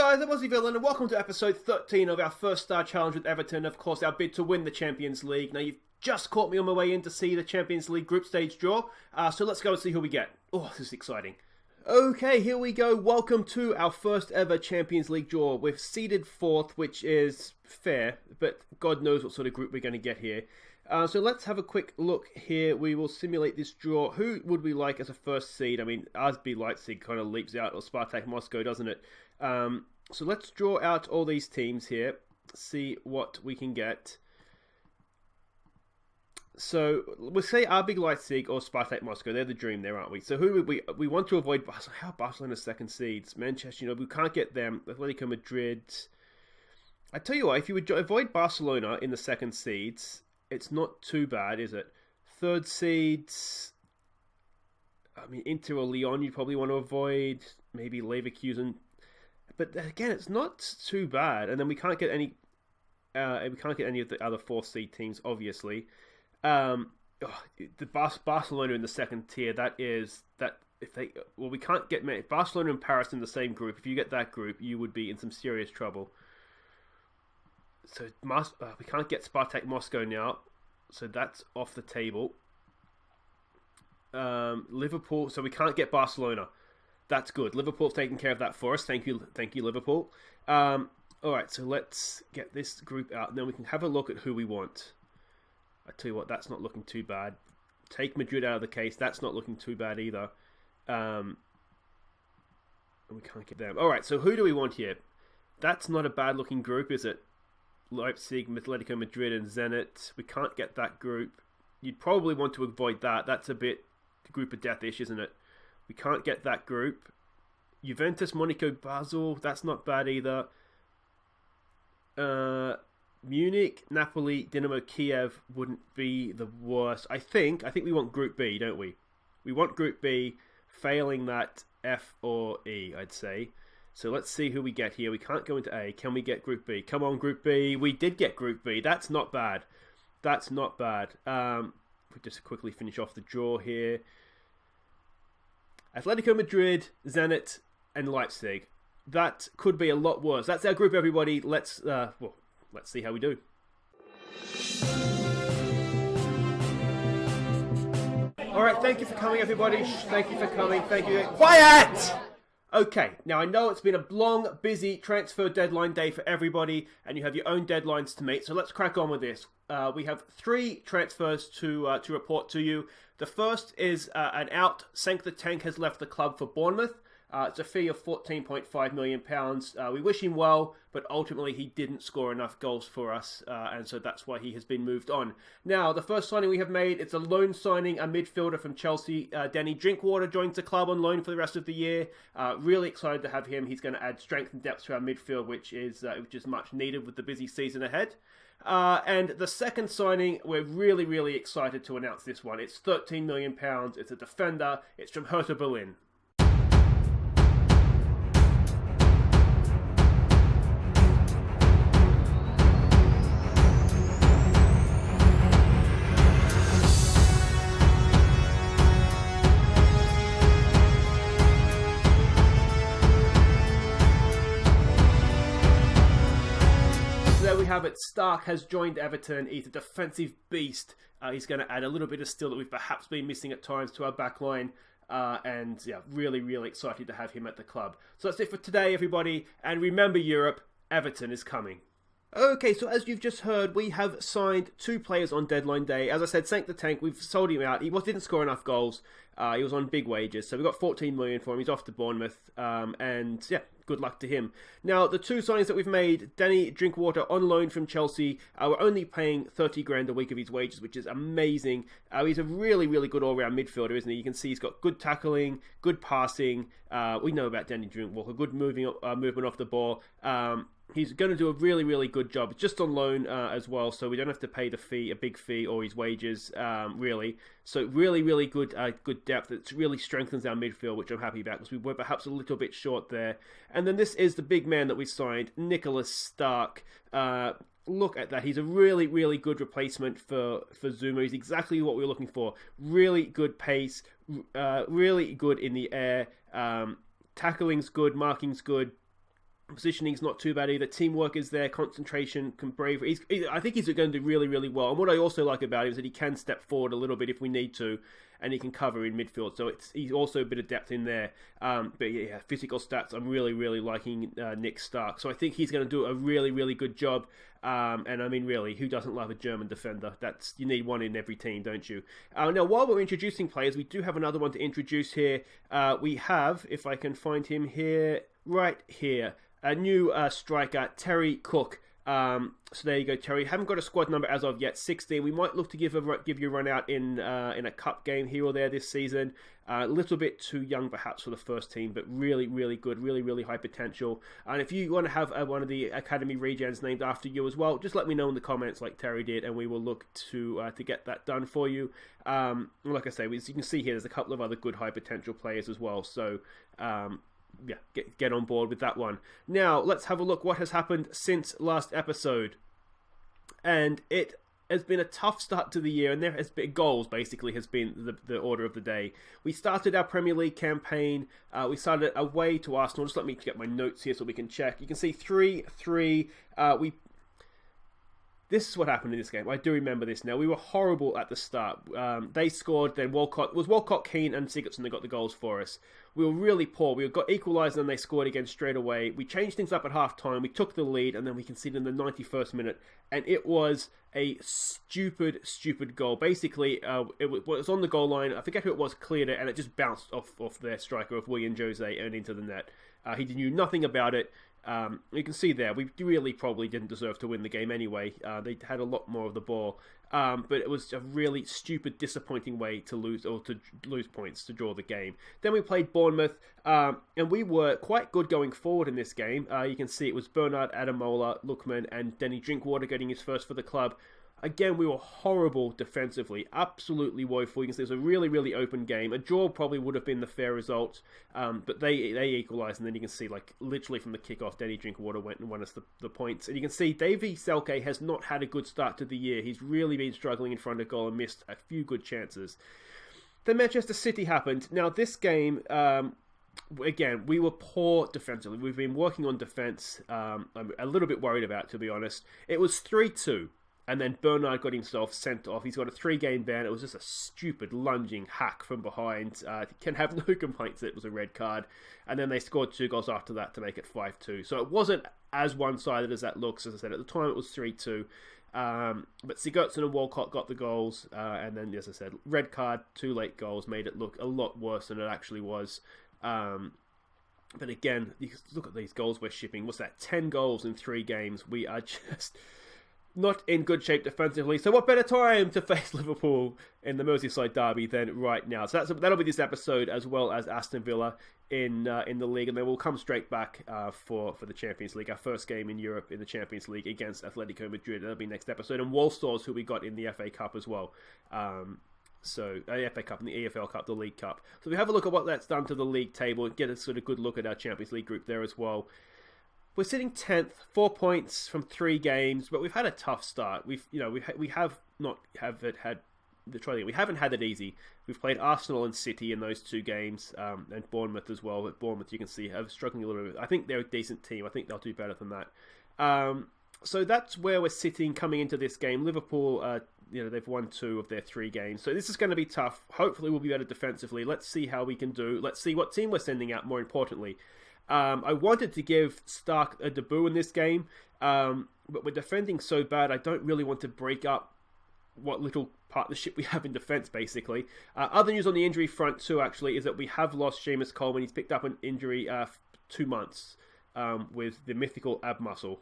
guys, I'm Aussie Villain, and welcome to episode 13 of our first star challenge with Everton. Of course, our bid to win the Champions League. Now, you've just caught me on my way in to see the Champions League group stage draw, so let's go and see who we get. Oh, this is exciting. Okay, here we go. Welcome to our first ever Champions League draw. We've seeded fourth, which is fair, but God knows what sort of group we're going to get here. So let's have a quick look here. We will simulate this draw. Who would we like as a first seed? I mean, RB Leipzig kind of leaps out, or Spartak Moscow, doesn't it? So let's draw out all these teams here, see what we can get. So we'll say RB Leipzig or Spartak Moscow. They're the dream there, aren't we? So who would we want to avoid? How Barcelona's second seeds? Manchester, we can't get them. Atletico Madrid. I tell you what, if you would avoid Barcelona in the second seeds, it's not too bad, is it? Third seeds, I mean, Inter or Lyon you probably want to avoid. Maybe Leverkusen. But again, it's not too bad. And then we can't get any of the other fourth seed teams, obviously. The Barcelona in the second tier, we can't get Barcelona and Paris in the same group. If you get that group, you would be in some serious trouble. So we can't get Spartak Moscow now, so that's off the table. Liverpool, so we can't get Barcelona. That's good. Liverpool's taking care of that for us. Thank you, Liverpool. All right, so let's get this group out, and then we can have a look at who we want. I tell you what, that's not looking too bad. Take Madrid out of the case. That's not looking too bad either. And we can't get them. All right, so who do we want here? That's not a bad-looking group, is it? Leipzig, Atletico Madrid, and Zenit. We can't get that group. You'd probably want to avoid that. That's a bit group of death-ish, isn't it? We can't get that group. Juventus, Monaco, Basel. That's not bad either. Munich, Napoli, Dynamo Kiev wouldn't be the worst. I think we want Group B, don't we? We want Group B. Failing that, F or E, I'd say. So let's see who we get here. We can't go into A. Can we get Group B? Come on, Group B. We did get Group B. That's not bad. That's not bad. We just quickly finish off the draw here. Atletico Madrid, Zenit, and Leipzig. That could be a lot worse. That's our group, everybody. Let's see how we do. All right, thank you for coming, everybody. Thank you for coming. Thank you. Quiet! Okay, now I know it's been a long, busy transfer deadline day for everybody, and you have your own deadlines to meet, so let's crack on with this. We have 3 transfers to report to you. The first is an out. Sank the Tank has left the club for Bournemouth. It's a fee of £14.5 million. We wish him well, but ultimately he didn't score enough goals for us, and so that's why he has been moved on. Now, the first signing we have made, it's a loan signing, a midfielder from Chelsea. Danny Drinkwater joins the club on loan for the rest of the year. Really excited to have him. He's going to add strength and depth to our midfield, which is much needed with the busy season ahead. And the second signing, we're really, really excited to announce this one. It's £13 million. It's a defender. It's from Hertha Berlin. Have it. Stark has joined Everton. He's a defensive beast. He's going to add a little bit of skill that we've perhaps been missing at times to our back line. And yeah, really, really excited to have him at the club. So that's it for today, everybody. And remember, Europe, Everton is coming. Okay, so as you've just heard, we have signed 2 players on deadline day. As I said, Sank the Tank, we've sold him out. He didn't score enough goals. He was on big wages, so we got $14 million for him. He's off to Bournemouth, and yeah, good luck to him. Now, the 2 signings that we've made, Danny Drinkwater on loan from Chelsea. We're only paying $30,000 a week of his wages, which is amazing. He's a really, really good all-round midfielder, isn't he? You can see he's got good tackling, good passing. We know about Danny Drinkwater, good movement off the ball. He's going to do a really, really good job. It's just on loan as well, so we don't have to pay a big fee, or his wages, really. So really, really good depth. It really strengthens our midfield, which I'm happy about, because we were perhaps a little bit short there. And then this is the big man that we signed, Nicholas Stark. Look at that. He's a really, really good replacement for Zuma. He's exactly what we were looking for. Really good pace, really good in the air. Tackling's good, marking's good. Positioning's not too bad either. Teamwork is there. Concentration, bravery. I think he's going to do really, really well. And what I also like about him is that he can step forward a little bit if we need to, and he can cover in midfield. So he's also a bit of depth in there. But yeah, physical stats, I'm really, really liking Nick Stark. So I think he's going to do a really, really good job. And I mean, really, who doesn't love a German defender? You need one in every team, don't you? Now, while we're introducing players, we do have another one to introduce here. We have, if I can find him here, right here, a new striker, Terry Cook. So there you go, Terry. Haven't got a squad number as of yet, 16. We might look to give you a run out in a cup game here or there this season. A little bit too young perhaps for the first team, but really, really good, really, really high potential. And if you want to have one of the academy regens named after you as well, just let me know in the comments like Terry did, and we will look to get that done for you. Like I say, as you can see here, there's a couple of other good high potential players as well. So yeah, get on board with that one. Now, let's have a look what has happened since last episode. And it has been a tough start to the year, and there has been goals, basically, has been the order of the day. We started our Premier League campaign. We started away to Arsenal. Just let me get my notes here so we can check. You can see 3-3. This is what happened in this game. I do remember this now. We were horrible at the start. They scored, then Walcott, Keane, and Sigurdsson that got the goals for us. We were really poor. We got equalised, and they scored again straight away. We changed things up at half-time. We took the lead, and then we conceded in the 91st minute. And it was a stupid, stupid goal. Basically, it was on the goal line. I forget who it was, cleared it, and it just bounced off their striker, of William Jose, and into the net. He knew nothing about it. You can see there, we really probably didn't deserve to win the game anyway. They had a lot more of the ball. But it was a really stupid, disappointing way to lose points, to draw the game. Then we played Bournemouth, and we were quite good going forward in this game. You can see it was Bernard, Adamola, Lookman, and Denny Drinkwater getting his first for the club. Again, we were horrible defensively, absolutely woeful. You can see it was a really, really open game. A draw probably would have been the fair result, but they equalised, and then you can see, like, literally from the kickoff, Denny Drinkwater went and won us the points. And you can see Davy Selke has not had a good start to the year. He's really been struggling in front of goal and missed a few good chances. Then Manchester City happened. Now, this game, again, we were poor defensively. We've been working on defence. I'm a little bit worried about, to be honest. It was 3-2. And then Bernard got himself sent off. He's got a 3-game ban. It was just a stupid lunging hack from behind. Can have no complaints that it was a red card. And then they scored 2 goals after that to make it 5-2. So it wasn't as one-sided as that looks. As I said, at the time it was 3-2. But Sigurdsson and Walcott got the goals. And then, as I said, red card, 2 late goals made it look a lot worse than it actually was. But again, you look at these goals we're shipping. What's that? 10 goals in 3 games. We are just not in good shape defensively. So what better time to face Liverpool in the Merseyside Derby than right now? So that'll be this episode, as well as Aston Villa in the league, and then we'll come straight back for the Champions League, our first game in Europe in the Champions League against Atletico Madrid. That'll be next episode, and Walsall's, who we got in the FA Cup as well. So the FA Cup and the EFL Cup, the League Cup. So we have a look at what that's done to the league table and get a sort of good look at our Champions League group there as well. We're sitting 10th, 4 points from 3 games, but we've had a tough start. We haven't had it easy. We've played Arsenal and City in those 2 games, and Bournemouth as well. But Bournemouth, you can see, are struggling a little bit. I think they're a decent team. I think they'll do better than that. So that's where we're sitting coming into this game. Liverpool, they've won 2 of their 3 games. So this is going to be tough. Hopefully we'll be better defensively. Let's see how we can do. Let's see what team we're sending out, more importantly. I wanted to give Stark a debut in this game, but we're defending so bad, I don't really want to break up what little partnership we have in defence, basically. Other news on the injury front, too, actually, is that we have lost Seamus Coleman. He's picked up an injury 2 months with the mythical ab muscle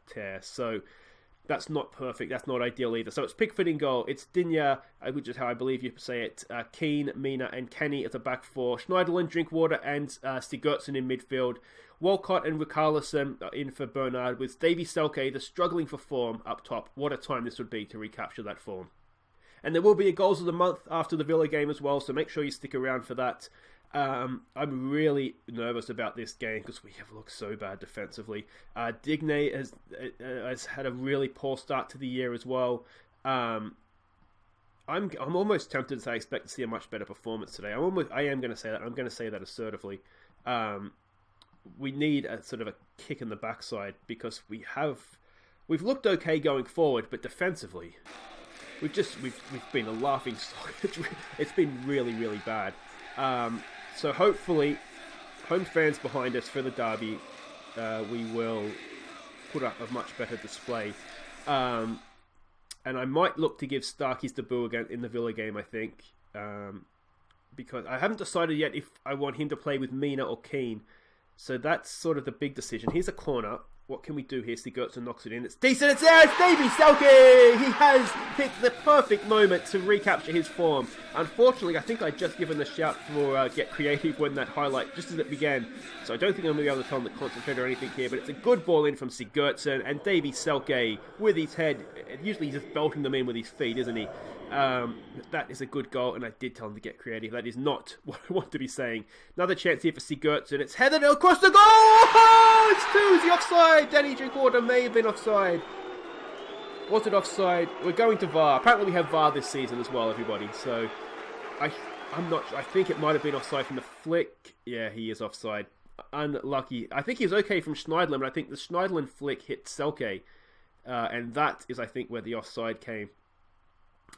tear. So that's not perfect. That's not ideal either. So it's Pickford in goal. It's Digne, which is how I believe you say it. Keane, Mina, and Kenny at the back 4. Schneiderlin, Drinkwater, and Sigurdsson in midfield. Walcott and Richarlison in for Bernard, with Davy Selke, the struggling for form, up top. What a time this would be to recapture that form. And there will be a Goals of the Month after the Villa game as well, so make sure you stick around for that. I'm really nervous about this game because we have looked so bad defensively. Digne has had a really poor start to the year as well. I'm almost tempted to say I expect to see a much better performance today. I am going to say that. I'm going to say that assertively. we need a sort of a kick in the backside, because we've looked okay going forward, but defensively, we've been a laughing stock. It's been really, really bad. So hopefully, home fans behind us for the derby, we will put up a much better display. And I might look to give Stark his debut again in the Villa game, I think. Because I haven't decided yet if I want him to play with Mina or Keane. So that's sort of the big decision. Here's a corner. What can we do here? Sigurdsson knocks it in. It's decent. It's there. It's Davy Selke. He has picked the perfect moment to recapture his form. Unfortunately, I think I'd just given the shout for get creative when that highlight, just as it began. So I don't think I'm going to be able to tell him to concentrate or anything here. But it's a good ball in from Sigurdsson. And Davy Selke with his head. Usually he's just belting them in with his feet, isn't he? That is a good goal, and I did tell him to get creative. That is not what I want to be saying. Another chance here for Sigurdsson. It's headed across the goal! Oh, it's 2. Is he offside? Danny Drinkwater may have been offside. Was it offside? We're going to VAR. Apparently we have VAR this season as well, everybody. So I'm not sure. I think it might have been offside from the flick. Yeah, he is offside. Unlucky. I think he was okay from Schneiderlin, but I think the Schneiderlin flick hit Selke. And that is, I think, where the offside came.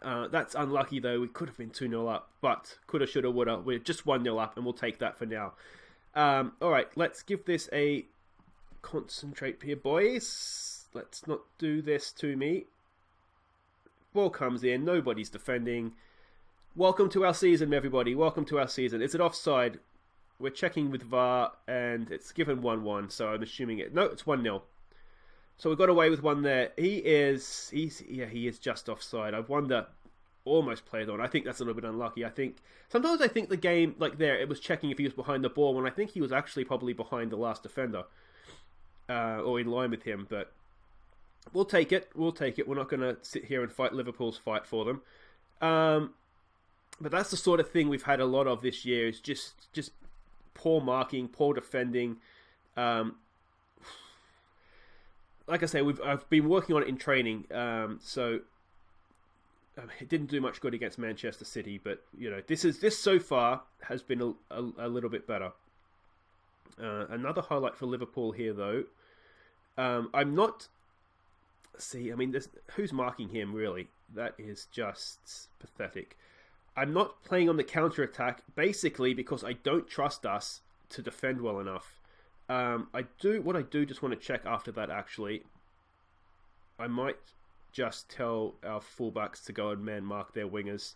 That's unlucky, though. We could have been 2-0 up, but coulda, shoulda, woulda. We're just 1-0 up, and we'll take that for now. Alright, let's give this a concentrate here, boys. Let's not do this to me. Ball comes in. Nobody's defending. Welcome to our season, everybody. Welcome to our season. Is it offside? We're checking with VAR, and it's given 1-1, so I'm assuming it. No, it's 1-0. So we got away with one there. He is just offside. I wonder, almost played on. I think that's a little bit unlucky. Sometimes I think the game, like there, it was checking if he was behind the ball, when I think he was actually probably behind the last defender. Or in line with him, but we'll take it. We're not going to sit here and fight Liverpool's fight for them. But that's the sort of thing we've had a lot of this year, is just poor marking, poor defending. Like I say, I've been working on it in training, so it didn't do much good against Manchester City. But this so far has been a little bit better. Another highlight for Liverpool here, though. I'm not. See, I mean, who's marking him really? That is just pathetic. I'm not playing on the counter attack, basically because I don't trust us to defend well enough. I do just want to check after that, actually. I might just tell our fullbacks to go and man mark their wingers.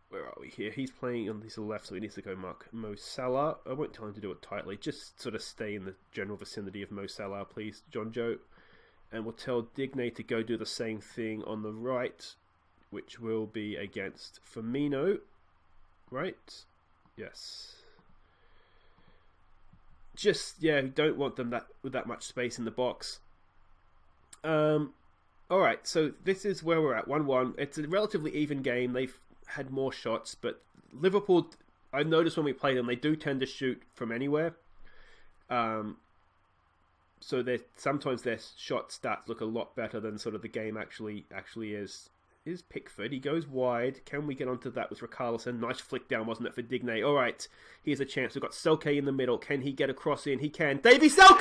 Where are we here? He's playing on his left, so he needs to go mark Mo Salah. I won't tell him to do it tightly. Just sort of stay in the general vicinity of Mo Salah, please, John Joe. And we'll tell Digne to go do the same thing on the right, which will be against Firmino. Right? Yes. Don't want them with that much space in the box. Alright, so this is where we're at, 1-1. It's a relatively even game. They've had more shots, but Liverpool, I've noticed when we play them, they do tend to shoot from anywhere. So sometimes their shot stats look a lot better than sort of the game actually is. Is Pickford. He goes wide. Can we get onto that with Richarlison? Nice flick down, wasn't it, for Digne? All right, here's a chance. We've got Selke in the middle. Can he get a cross in? He can. Davy Selke!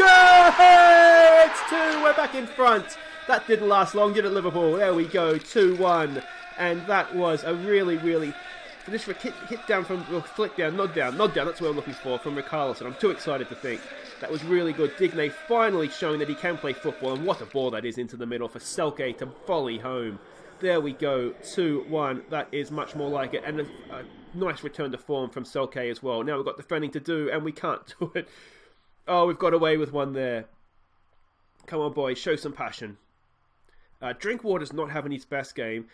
It's 2. We're back in front. That didn't last long, did it, Liverpool? There we go, 2-1. And that was a really, really... This hit down from... Well, flick down, nod down. That's what I'm looking for from Richarlison. I'm too excited to think. That was really good. Digne finally showing that he can play football. And what a ball that is into the middle for Selke to volley home. There we go, 2-1. That is much more like it. And a nice return to form from Selke as well. Now we've got defending to do, and we can't do it. Oh, we've got away with one there. Come on, boys, show some passion. Drinkwater's not having his best game,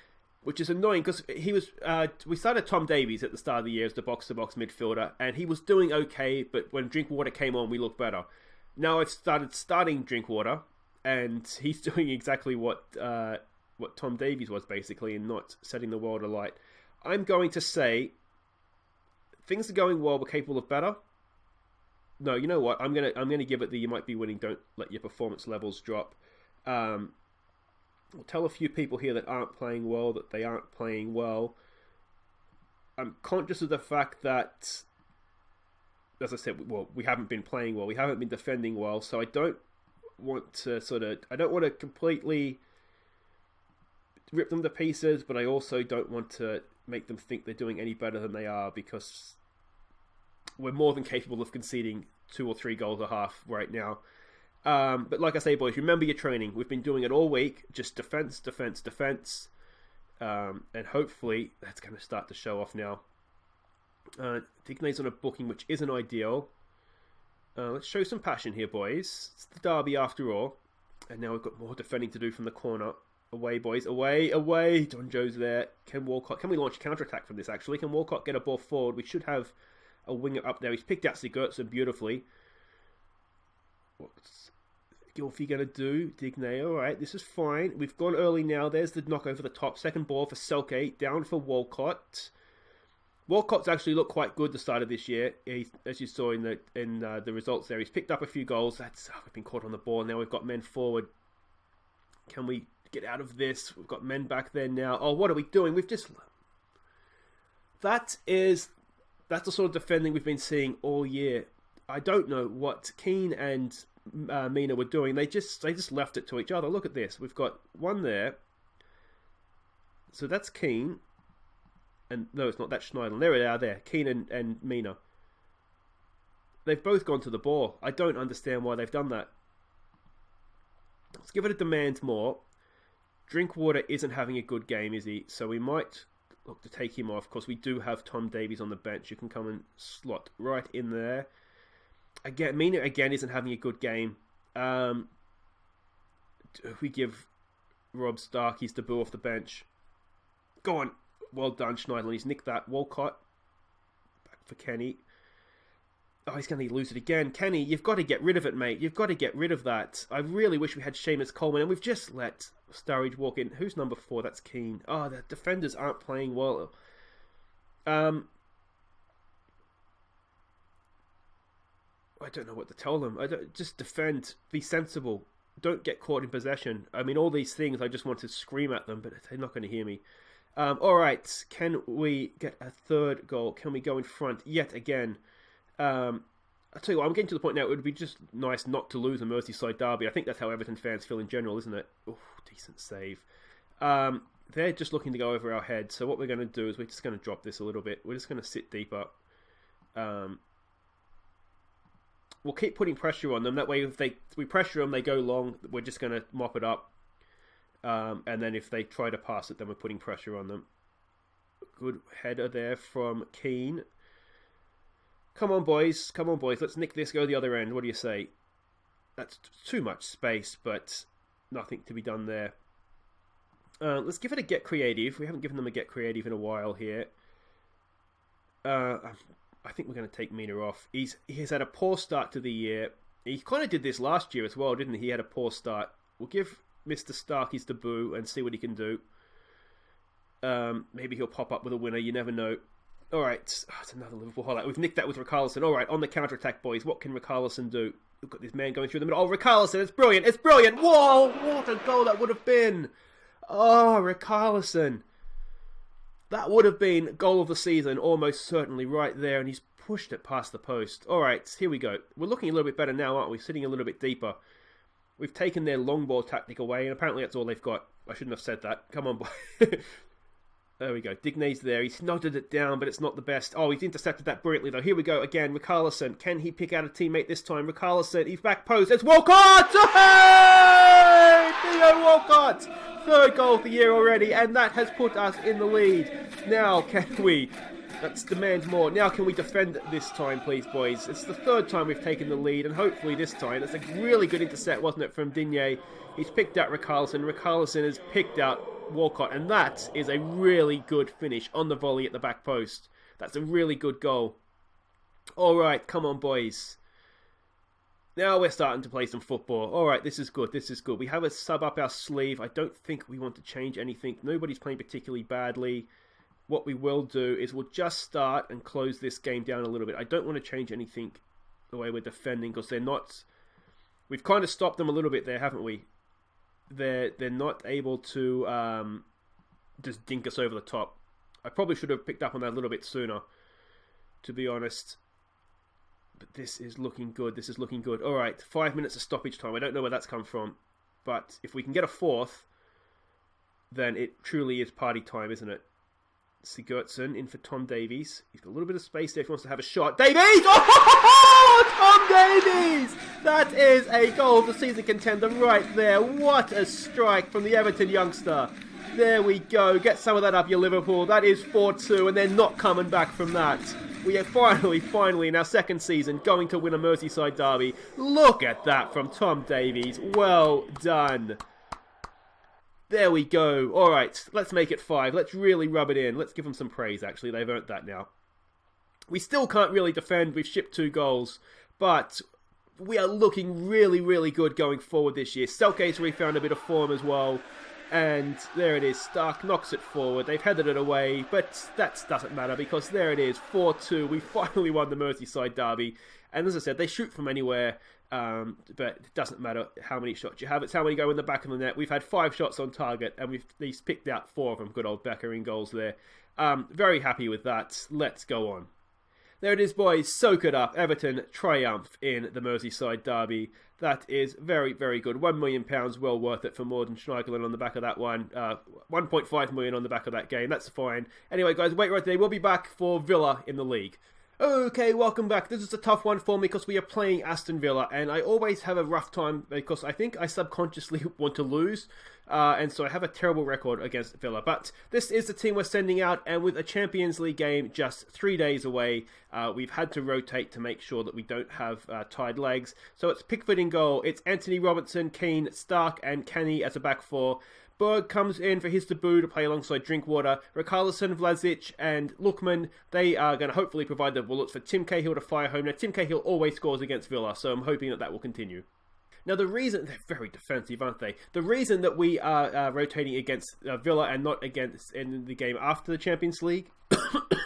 which is annoying because he was. We started Tom Davies at the start of the year as the box-to-box midfielder, and he was doing okay, but when Drinkwater came on, we looked better. Now I've starting Drinkwater, and he's doing exactly what Tom Davies was, basically, and not setting the world alight. I'm going to say things are going well. We're capable of better. No, you know what? I'm gonna give it the you might be winning. Don't let your performance levels drop. I'll tell a few people here that aren't playing well that they aren't playing well. I'm conscious of the fact that as I said, well, we haven't been playing well. We haven't been defending well. So I don't want to completely rip them to pieces, but I also don't want to make them think they're doing any better than they are, because we're more than capable of conceding 2 or 3 goals a half right now. But like I say, boys, remember your training. We've been doing it all week. Just defense, defense, defense. And hopefully that's going to start to show off now. Digne's on a booking, which isn't ideal. Let's show some passion here, boys. It's the derby after all. And now we've got more defending to do from the corner. Away, boys. Away, away. Don Joe's there. Can we launch a counter-attack from this, actually? Can Walcott get a ball forward? We should have a winger up there. He's picked out Sigurdsson beautifully. What's Gylfi going to do? Digne, alright, this is fine. We've gone early now. There's the knock over the top. Second ball for Selke. Down for Walcott. Walcott's actually looked quite good the start of this year. As you saw in the results there, he's picked up a few goals. We've been caught on the ball. Now we've got men forward. Can we get out of this? We've got men back there now. Oh, what are we doing? That's the sort of defending we've been seeing all year. I don't know what Keane and Mina were doing. They just left it to each other. Look at this. We've got one there. So that's Keane. And no, it's not. That's Schneider. There they are there. Keane and Mina. They've both gone to the ball. I don't understand why they've done that. Let's give it a demand more. Drinkwater isn't having a good game, is he? So we might look to take him off. Of course, we do have Tom Davies on the bench. You can come and slot right in there. Again, Mina again isn't having a good game. We give Rob Stark his debut off the bench. Go on. Well done, Schneiderlin. He's nicked that. Walcott. Back for Kenny. Oh, he's going to lose it again. Kenny, you've got to get rid of it, mate. You've got to get rid of that. I really wish we had Seamus Coleman, and we've just let Sturridge walk in. Who's number 4? That's Keane. Oh, the defenders aren't playing well. I don't know what to tell them. Just defend. Be sensible. Don't get caught in possession. I mean, all these things, I just want to scream at them, but they're not going to hear me. All right, can we get a third goal? Can we go in front yet again? I'll tell you what, I'm getting to the point now, it would be just nice not to lose a Merseyside derby. I think that's how Everton fans feel in general, isn't it? Oh, decent save. They're just looking to go over our head, so what we're going to do is we're just going to drop this a little bit. We're just going to sit deeper. We'll keep putting pressure on them. That way, if we pressure them, they go long, we're just going to mop it up. And then if they try to pass it, then we're putting pressure on them. Good header there from Keane. Come on, boys. Come on, boys. Let's nick this, go the other end. What do you say? That's too much space, but nothing to be done there. Let's give it a get creative. We haven't given them a get creative in a while here. I think we're going to take Mina off. He's had a poor start to the year. He kind of did this last year as well, didn't he? He had a poor start. We'll give Mr. Stark his debut and see what he can do. Maybe he'll pop up with a winner. You never know. All right. Oh, it's another Liverpool highlight. We've nicked that with Richarlison. All right, on the counter-attack, boys. What can Richarlison do? We've got this man going through the middle. Oh, Richarlison. It's brilliant. It's brilliant. Whoa, what a goal that would have been. Oh, Richarlison. That would have been goal of the season, almost certainly right there. And he's pushed it past the post. All right, here we go. We're looking a little bit better now, aren't we? Sitting a little bit deeper. We've taken their long ball tactic away, and apparently that's all they've got. I shouldn't have said that. Come on, boy. There we go. Digne's there. He's nodded it down, but it's not the best. Oh, he's intercepted that brilliantly, though. Here we go again. Richarlison. Can he pick out a teammate this time? Richarlison. He's back post. It's Walcott! Hey! Theo Walcott! Third goal of the year already, and that has put us in the lead. Now, can we... Let's demand more. Now can we defend this time, please, boys? It's the third time we've taken the lead, and hopefully this time. That's a really good intercept, wasn't it, from Digne? He's picked out Richarlison. Richarlison has picked out Walcott, and that is a really good finish on the volley at the back post. That's a really good goal. All right, come on, boys. Now we're starting to play some football. All right, this is good. This is good. We have a sub up our sleeve. I don't think we want to change anything. Nobody's playing particularly badly. What we will do is we'll just start and close this game down a little bit. I don't want to change anything the way we're defending because they're not... We've kind of stopped them a little bit there, haven't we? They're not able to just dink us over the top. I probably should have picked up on that a little bit sooner, to be honest. But this is looking good. This is looking good. All right, 5 minutes of stoppage time. I don't know where that's come from. But if we can get a fourth, then it truly is party time, isn't it? Sigurdsson in for Tom Davies. He's got a little bit of space there if he wants to have a shot. Davies! Oh, Tom Davies! That is a goal of the season contender right there. What a strike from the Everton youngster. There we go. Get some of that up, you Liverpool. That is 4-2, and they're not coming back from that. We are finally, in our second season, going to win a Merseyside derby. Look at that from Tom Davies. Well done. There we go. All right, let's make it 5. Let's really rub it in. Let's give them some praise, actually. They've earned that now. We still can't really defend. We've shipped 2 goals, but we are looking really good going forward this year. Selke's found a bit of form as well. And there it is. Stark knocks it forward. They've headed it away, but that doesn't matter because there it is. 4-2. We finally won the Merseyside derby. And as I said, they shoot from anywhere, but it doesn't matter how many shots you have. It's how many go in the back of the net. We've had 5 shots on target, and we've at least picked out 4 of them. Good old Becker in goals there. Very happy with that. Let's go on. There it is, boys. Soak it up. Everton triumph in the Merseyside derby. That is very good. £1 million, well worth it for Morden Schneigelen on the back of that one. 1.5 million on the back of that game. That's fine. Anyway, guys, wait right there. We'll be back for Villa in the league. Okay, welcome back. This is a tough one for me because we are playing Aston Villa, and I always have a rough time because I think I subconsciously want to lose, and so I have a terrible record against Villa. But this is the team we're sending out, and with a Champions League game just 3 days away, we've had to rotate to make sure that we don't have tied legs. So it's Pickford in goal. It's Anthony Robertson, Keane, Stark, and Kenny as a back 4. Berg comes in for his debut to play alongside Drinkwater. Richarlison, Vlasic, and Lookman, they are going to hopefully provide the bullets for Tim Cahill to fire home. Now, Tim Cahill always scores against Villa, so I'm hoping that will continue. Now, the reason... They're very defensive, aren't they? The reason that we are rotating against Villa and not against in the game after the Champions League,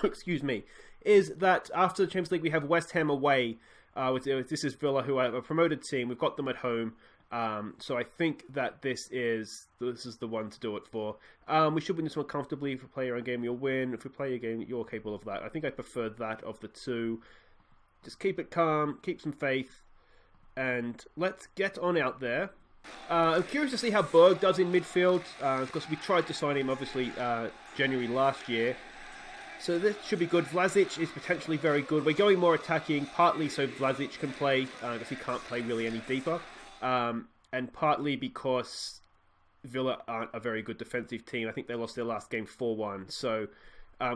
excuse me, is that after the Champions League we have West Ham away. This is Villa, who are a promoted team. We've got them at home. So I think that this is the one to do it for. We should win this one comfortably. If we play our own game, you'll win. If we play your game, you're capable of that. I think I prefer that of the two. Just keep it calm, keep some faith, and let's get on out there. I'm curious to see how Berg does in midfield, because we tried to sign him, obviously, January last year. So this should be good. Vlasic is potentially very good. We're going more attacking, partly so Vlasic can play, because he can't play really any deeper. And partly because Villa aren't a very good defensive team. I think they lost their last game 4-1. So,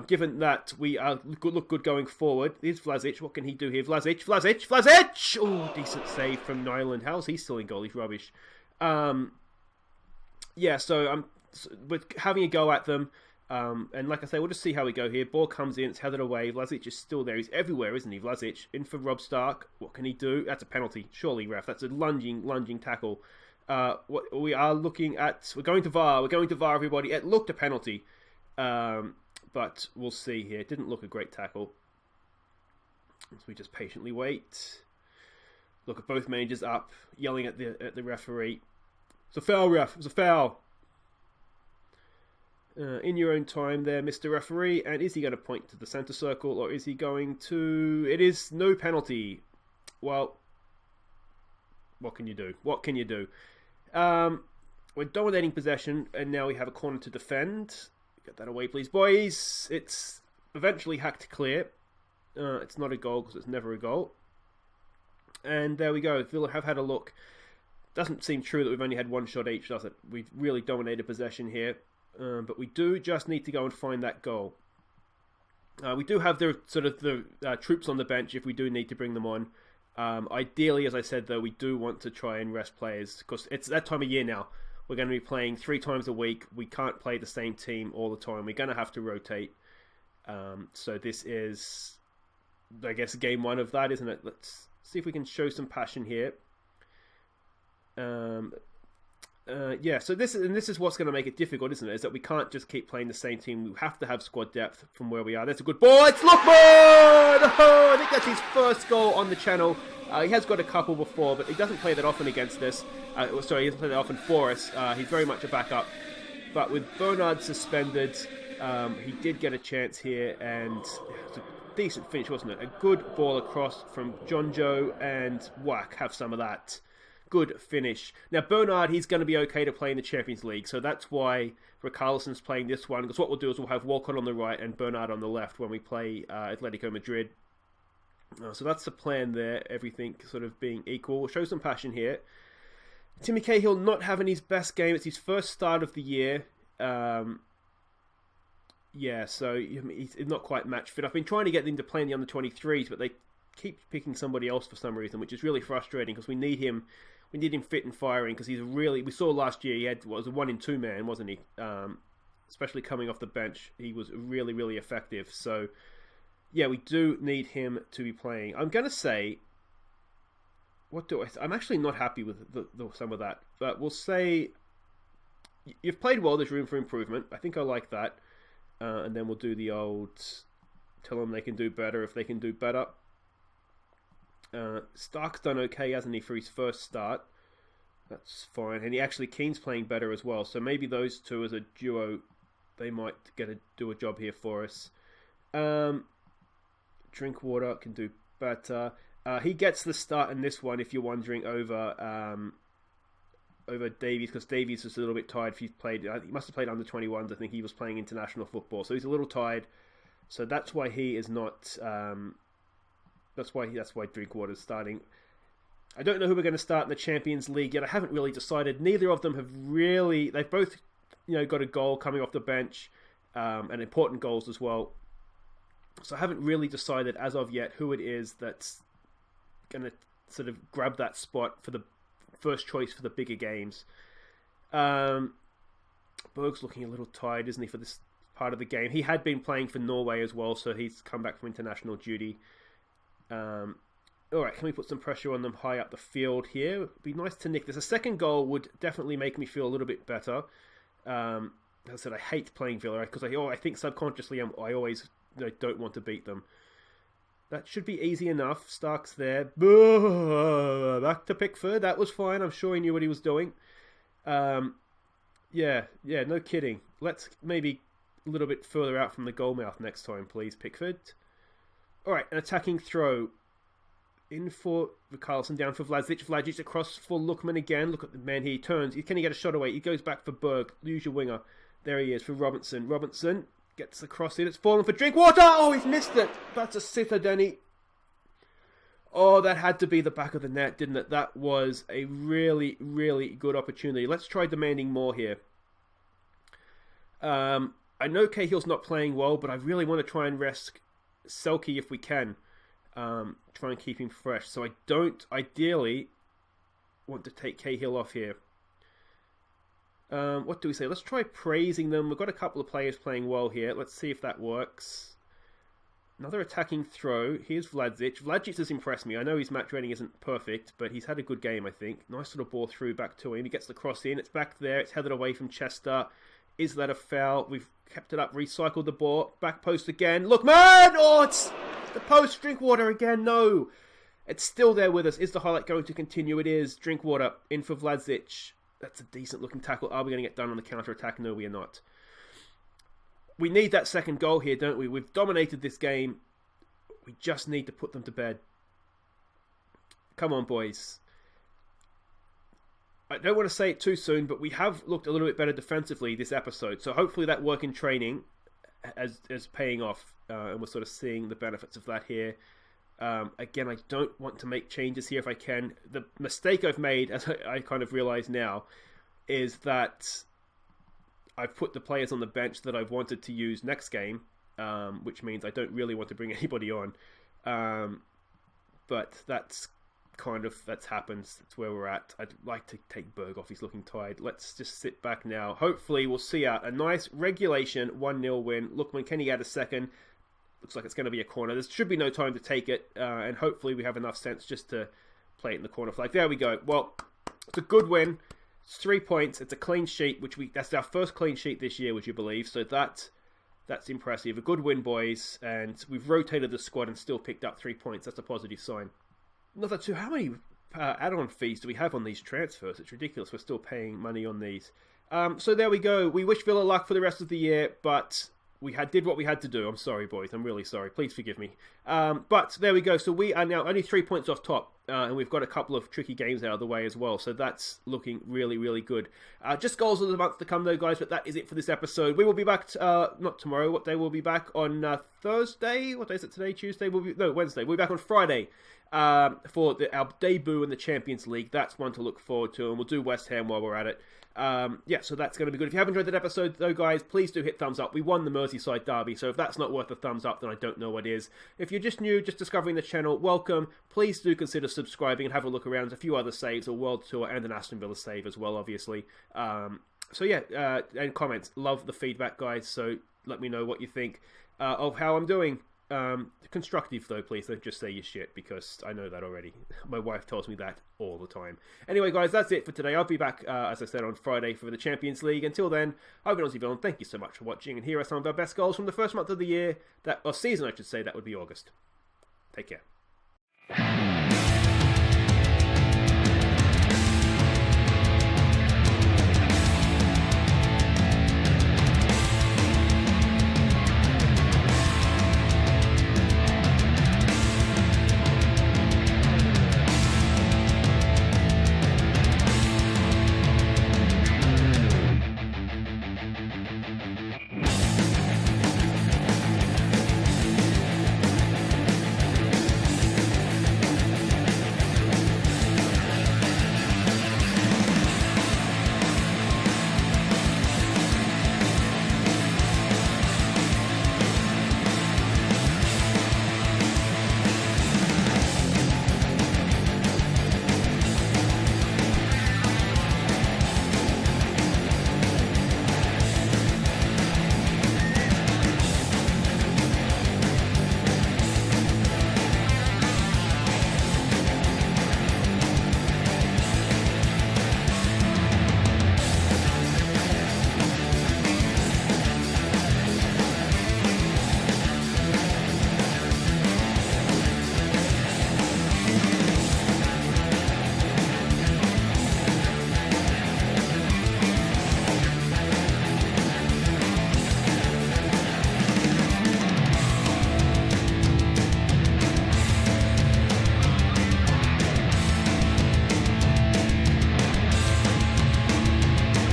given that we look good going forward, here's Vlasic. What can he do here? Vlasic! Oh, decent save from Nyland. How's he still in goal? He's rubbish. Yeah, so we're having a go at them. And like I say, we'll just see how we go here. Ball comes in, it's headed away. Vlasic is still there. He's everywhere, isn't he? Vlasic in for Rob Stark. What can he do? That's a penalty. Surely, ref. That's a lunging tackle. What we are looking at... We're going to VAR. Everybody. It looked a penalty. But we'll see here. It didn't look a great tackle. So we just patiently wait. Look at both managers up, yelling at the referee. It's a foul, ref. It's a foul. In your own time there, Mr. Referee. And is he going to point to the centre circle, or is he going to... It is no penalty. Well, what can you do? We're dominating possession, and now we have a corner to defend. Get that away, please, boys. It's eventually hacked clear. It's not a goal, because it's never a goal. And there we go. Villa have had a look. Doesn't seem true that we've only had one shot each, does it? We've really dominated possession here. But we do just need to go and find that goal. We do have the troops on the bench if we do need to bring them on. Ideally, as I said, though, we do want to try and rest players because it's that time of year now. We're going to be playing 3 times a week. We can't play the same team all the time. We're going to have to rotate. So this is, I guess, game 1 of that, isn't it? Let's see if we can show some passion here. Yeah, so this is what's going to make it difficult, isn't it? Is that we can't just keep playing the same team. We have to have squad depth from where we are. That's a good ball. It's Lookman! Oh, I think that's his first goal on the channel. He has got a couple before, but he doesn't play that often against us. Sorry, he doesn't play that often for us. He's very much a backup. But with Bernard suspended, he did get a chance here, and it's a decent finish, wasn't it? A good ball across from John Joe and whack, have some of that. Good finish. Now, Bernard, he's going to be okay to play in the Champions League, so that's why Richarlison's playing this one, because what we'll do is we'll have Walcott on the right and Bernard on the left when we play Atletico Madrid. So that's the plan there, everything sort of being equal. We'll show some passion here. Timmy Cahill not having his best game. It's his first start of the year. So he's not quite match fit. I've been trying to get him to play in the under-23s, but they keep picking somebody else for some reason, which is really frustrating because we need him fit and firing because he's we saw last year he was a 1-in-2 man, wasn't he? Especially coming off the bench, he was really, really effective. So, yeah, we do need him to be playing. I'm going to say, I'm actually not happy with some of that, but we'll say you've played well, there's room for improvement. I think I like that. And then we'll do the old tell them they can do better if they can do better. Stark's done okay, hasn't he, for his first start? That's fine. And Keane's playing better as well. So maybe those two as a duo, they might do a job here for us. Drinkwater can do better. He gets the start in this one, if you're wondering, over Davies, because Davies is a little bit tired. He must have played under 21s. I think he was playing international football, so he's a little tired. So that's why he is not. That's why Drinkwater's starting. I don't know who we're going to start in the Champions League yet. I haven't really decided. Neither of them have really. They've both, got a goal coming off the bench, and important goals as well. So I haven't really decided as of yet who it is that's going to sort of grab that spot for the first choice for the bigger games. Berg's looking a little tired, isn't he, for this part of the game? He had been playing for Norway as well, so he's come back from international duty. Alright, can we put some pressure on them high up the field here? It'd be nice to nick this. A second goal would definitely make me feel a little bit better. As I said, I hate playing Villa because I think subconsciously I always don't want to beat them. That should be easy enough. Stark's there. Back to Pickford. That was fine. I'm sure he knew what he was doing. No kidding. Let's maybe a little bit further out from the goal mouth next time, please, Pickford. All right, an attacking throw. In for Richarlison, down for Vlasic. Vlasic across for Lookman again. Look at the man here. He turns. Can he get a shot away? He goes back for Berg. Use your winger. There he is for Robinson. Robinson gets the cross in. It's fallen for Drinkwater. Oh, he's missed it. That's a sitter, Denny. Oh, that had to be the back of the net, didn't it? That was a really, really good opportunity. Let's try demanding more here. I know Cahill's not playing well, but I really want to try and rest Selke if we can. Try and keep him fresh. So I don't ideally want to take Cahill off here. What do we say? Let's try praising them. We've got a couple of players playing well here. Let's see if that works. Another attacking throw. Here's Vlasic. Vlasic has impressed me. I know his match rating isn't perfect, but he's had a good game, I think. Nice little ball through back to him. He gets the cross in. It's back there. It's headed away from Chester. Is that a foul? We've kept it up. Recycled the ball. Back post again. Look, man! Oh, it's the post. Drinkwater again. No. It's still there with us. Is the highlight going to continue? It is. Drinkwater in for Vlasic. That's a decent looking tackle. Are we going to get done on the counter-attack? No, we are not. We need that second goal here, don't we? We've dominated this game. We just need to put them to bed. Come on, boys. I don't want to say it too soon, but we have looked a little bit better defensively this episode. So hopefully that work in training is paying off. And we're sort of seeing the benefits of that here. Again, I don't want to make changes here if I can. The mistake I've made, as I kind of realise now, is that I've put the players on the bench that I've wanted to use next game, which means I don't really want to bring anybody on. But that's happened. That's where we're at. I'd like to take Berg off. He's looking tired. Let's just sit back now. Hopefully we'll see out a nice regulation 1-0 win. Lookman, can he add a second? Looks like it's going to be a corner. There should be no time to take it. And hopefully we have enough sense just to play it in the corner flag. There we go. Well, it's a good win. It's 3 points. It's a clean sheet, that's our first clean sheet this year, would you believe? So that's impressive. A good win, boys. And we've rotated the squad and still picked up 3 points. That's a positive sign. Another two. How many add-on fees do we have on these transfers? It's ridiculous. We're still paying money on these. So there we go. We wish Villa luck for the rest of the year, but did what we had to do. I'm sorry, boys. I'm really sorry. Please forgive me. But there we go. So we are now only 3 points off top, and we've got a couple of tricky games out of the way as well. So that's looking really, really good. Just goals of the month to come, though, guys. But that is it for this episode. We will be back. Not tomorrow. What day we'll be back on Thursday? What day is it today? Tuesday? Wednesday. We'll be back on Friday. For our debut in the Champions League. That's one to look forward to, and we'll do West Ham while we're at it. So that's going to be good. If you have enjoyed that episode, though, guys, please do hit thumbs up. We won the Merseyside Derby, so if that's not worth a thumbs up, then I don't know what is. If you're just new, just discovering the channel, welcome. Please do consider subscribing and have a look around. There's a few other saves, a World Tour and an Aston Villa save as well, obviously. And comments. Love the feedback, guys, so let me know what you think of how I'm doing. Constructive though, please don't just say your shit, because I know that already. My wife tells me that all the time. Anyway, guys, that's it for today. I'll be back, as I said, on Friday for the Champions League. Until then, I've been Aussie Villain. Thank you so much for watching, and here are some of our best goals from the first month of the year, or season, I should say. That would be August. Take care.